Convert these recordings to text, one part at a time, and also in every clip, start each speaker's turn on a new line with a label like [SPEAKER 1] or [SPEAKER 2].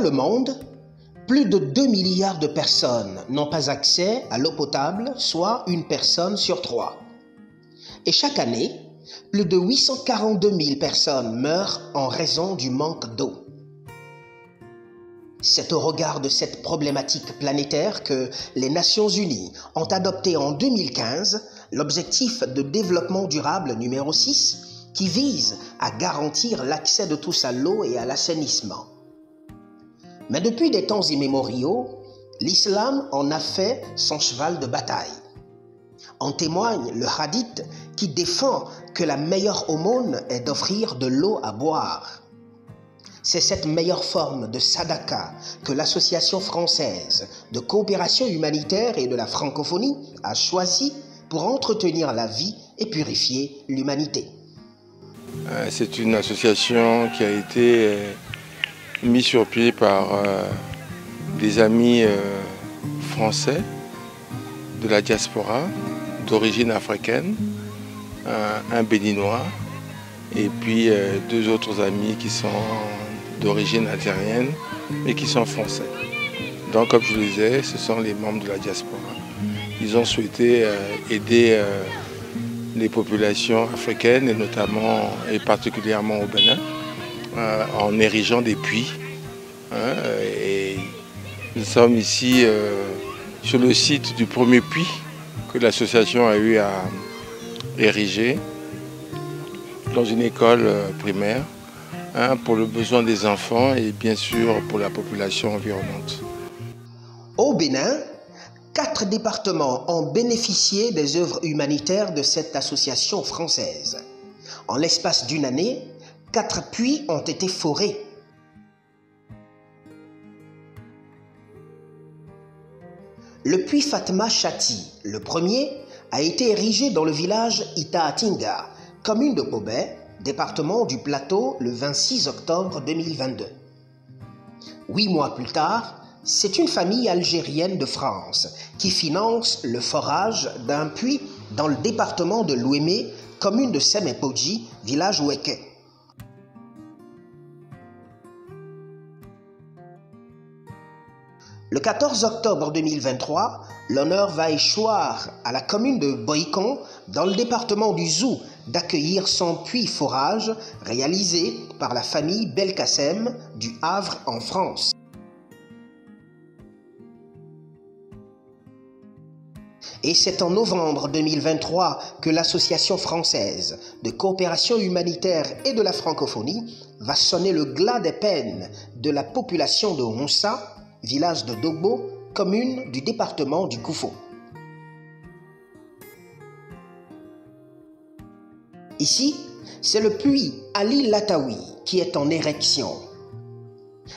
[SPEAKER 1] le monde, plus de 2 milliards de personnes n'ont pas accès à l'eau potable, soit une personne sur 3. Et chaque année, plus de 842 000 personnes meurent en raison du manque d'eau. C'est au regard de cette problématique planétaire que les Nations Unies ont adopté en 2015 l'objectif de développement durable numéro 6 qui vise à garantir l'accès de tous à l'eau et à l'assainissement. Mais depuis des temps immémoriaux, l'islam en a fait son cheval de bataille. En témoigne le hadith qui défend que la meilleure aumône est d'offrir de l'eau à boire. C'est cette meilleure forme de sadaka que l'Association française de coopération humanitaire et de la francophonie a choisi pour entretenir la vie et purifier l'humanité.
[SPEAKER 2] C'est une association qui a été mise sur pied par des amis français de la diaspora d'origine africaine, un béninois et puis 2 autres amis qui sont d'origine algérienne mais qui sont français. Donc comme je le disais, ce sont les membres de la diaspora. Ils ont souhaité aider les populations africaines et notamment et particulièrement au Bénin en érigeant des puits. Et nous sommes ici sur le site du premier puits que l'association a eu à ériger dans une école primaire pour le besoin des enfants et bien sûr pour la population environnante.
[SPEAKER 1] Au Bénin, 4 départements ont bénéficié des œuvres humanitaires de cette association française. En l'espace d'une année, 4 puits ont été forés. Le puits Fatma Chati, le premier, a été érigé dans le village Itaatinga, commune de Pobé, département du Plateau, le 26 octobre 2022. 8 mois plus tard, c'est une famille algérienne de France qui finance le forage d'un puits dans le département de l'Ouémé, commune de Sémépodji, village ouéké. Le 14 octobre 2023, l'honneur va échoir à la commune de Boïcon, dans le département du Zou, d'accueillir son puits forage réalisé par la famille Belkacem du Havre en France. Et c'est en novembre 2023 que l'Association française de coopération humanitaire et de la francophonie va sonner le glas des peines de la population de Honsa, village de Dogbo, commune du département du Koufo. Ici, c'est le puits Ali Latawi qui est en érection.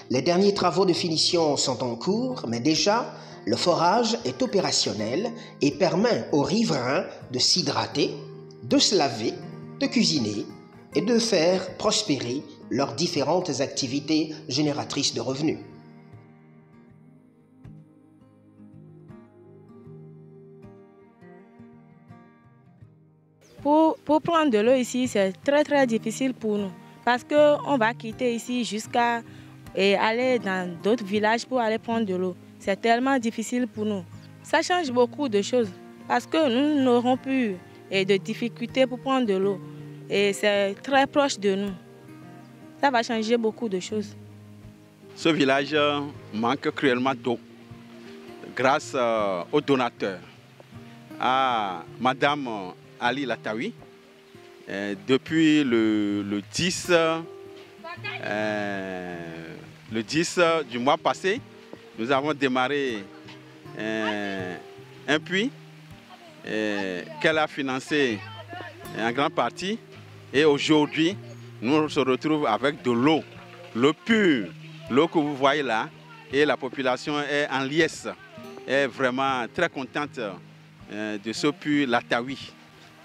[SPEAKER 1] Les derniers travaux de finition sont en cours, mais déjà, le forage est opérationnel et permet aux riverains de s'hydrater, de se laver, de cuisiner et de faire prospérer leurs différentes activités génératrices de revenus.
[SPEAKER 3] Pour prendre de l'eau ici, c'est très difficile pour nous parce qu'on va quitter ici jusqu'à aller dans d'autres villages pour aller prendre de l'eau. C'est tellement difficile pour nous. Ça change beaucoup de choses parce que nous n'aurons plus de difficultés pour prendre de l'eau. Et c'est très proche de nous. Ça va changer beaucoup de choses.
[SPEAKER 4] Ce village manque cruellement d'eau grâce aux donateurs, à Madame Ali Latawi. Depuis le 10 du mois passé, nous avons démarré un puits qu'elle a financé en grande partie. Et aujourd'hui, nous se retrouvons avec de l'eau pure, l'eau que vous voyez là. Et la population est en liesse, est vraiment très contente de ce puits Latawi.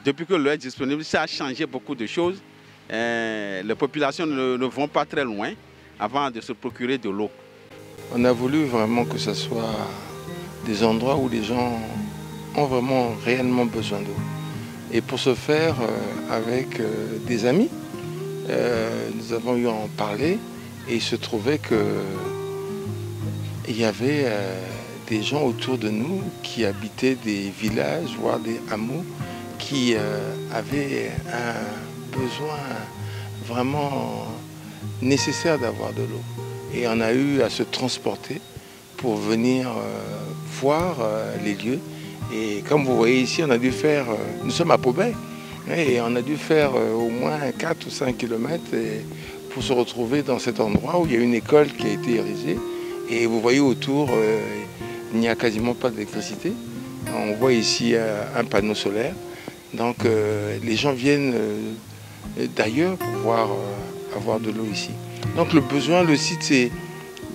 [SPEAKER 4] Depuis que l'eau est disponible, ça a changé beaucoup de choses. Les populations ne vont pas très loin avant de se procurer de l'eau.
[SPEAKER 2] On a voulu vraiment que ce soit des endroits où les gens ont vraiment réellement besoin d'eau. Et pour ce faire, avec des amis, nous avons eu à en parler et il se trouvait que il y avait des gens autour de nous qui habitaient des villages, voire des hameaux, qui avaient un besoin vraiment nécessaire d'avoir de l'eau. Et on a eu à se transporter pour venir voir les lieux. Et comme vous voyez ici, on a dû faire, nous sommes à Pobay, et on a dû faire au moins 4 ou 5 kilomètres pour se retrouver dans cet endroit où il y a une école qui a été érigée. Et vous voyez autour, il n'y a quasiment pas d'électricité. On voit ici un panneau solaire. Donc les gens viennent d'ailleurs pour pouvoir avoir de l'eau ici. Donc le besoin, le site, c'est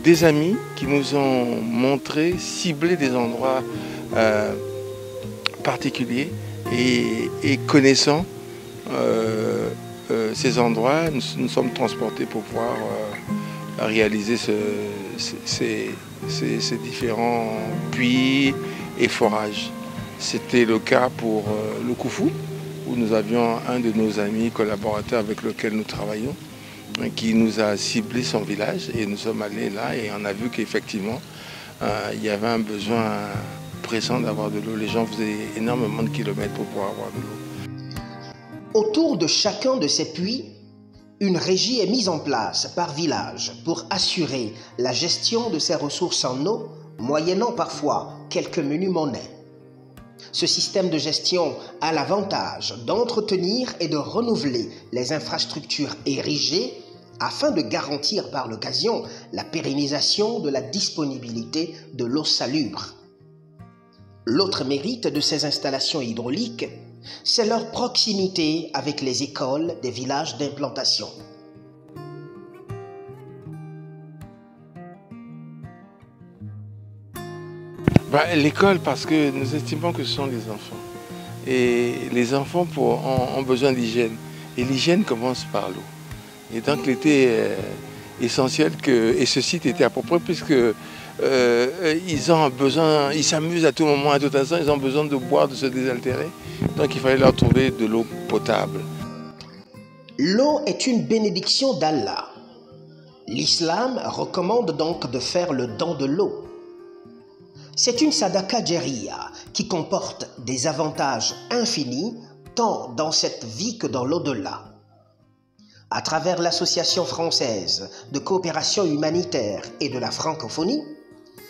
[SPEAKER 2] des amis qui nous ont montré, ciblé des endroits particuliers et connaissant ces endroits, nous sommes transportés pour pouvoir réaliser ces différents puits et forages. C'était le cas pour le Koufou, où nous avions un de nos amis collaborateurs avec lequel nous travaillons, qui nous a ciblé son village, et nous sommes allés là et on a vu qu'effectivement il y avait un besoin pressant d'avoir de l'eau. Les gens faisaient énormément de kilomètres pour pouvoir avoir de l'eau.
[SPEAKER 1] Autour de chacun de ces puits, une régie est mise en place par village pour assurer la gestion de ces ressources en eau, moyennant parfois quelques menus monnaies. Ce système de gestion a l'avantage d'entretenir et de renouveler les infrastructures érigées afin de garantir par l'occasion la pérennisation de la disponibilité de l'eau salubre. L'autre mérite de ces installations hydrauliques, c'est leur proximité avec les écoles des villages d'implantation.
[SPEAKER 2] L'école, parce que nous estimons que ce sont les enfants. Et les enfants ont besoin d'hygiène. Et l'hygiène commence par l'eau. Et donc il était essentiel et ce site était approprié puisque ils ont besoin, ils s'amusent à tout moment, à tout instant, ils ont besoin de boire, de se désaltérer. Donc il fallait leur trouver de l'eau potable.
[SPEAKER 1] L'eau est une bénédiction d'Allah. L'islam recommande donc de faire le don de l'eau. C'est une sadaka jariya qui comporte des avantages infinis tant dans cette vie que dans l'au-delà. À travers l'Association française de coopération humanitaire et de la francophonie,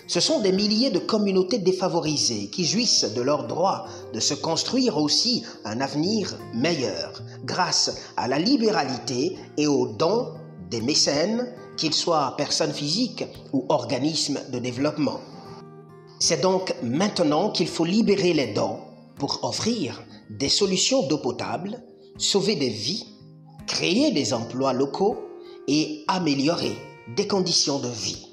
[SPEAKER 1] ce sont des milliers de communautés défavorisées qui jouissent de leur droit de se construire aussi un avenir meilleur grâce à la libéralité et aux dons des mécènes, qu'ils soient personnes physiques ou organismes de développement. C'est donc maintenant qu'il faut libérer les dons pour offrir des solutions d'eau potable, sauver des vies, créer des emplois locaux et améliorer des conditions de vie.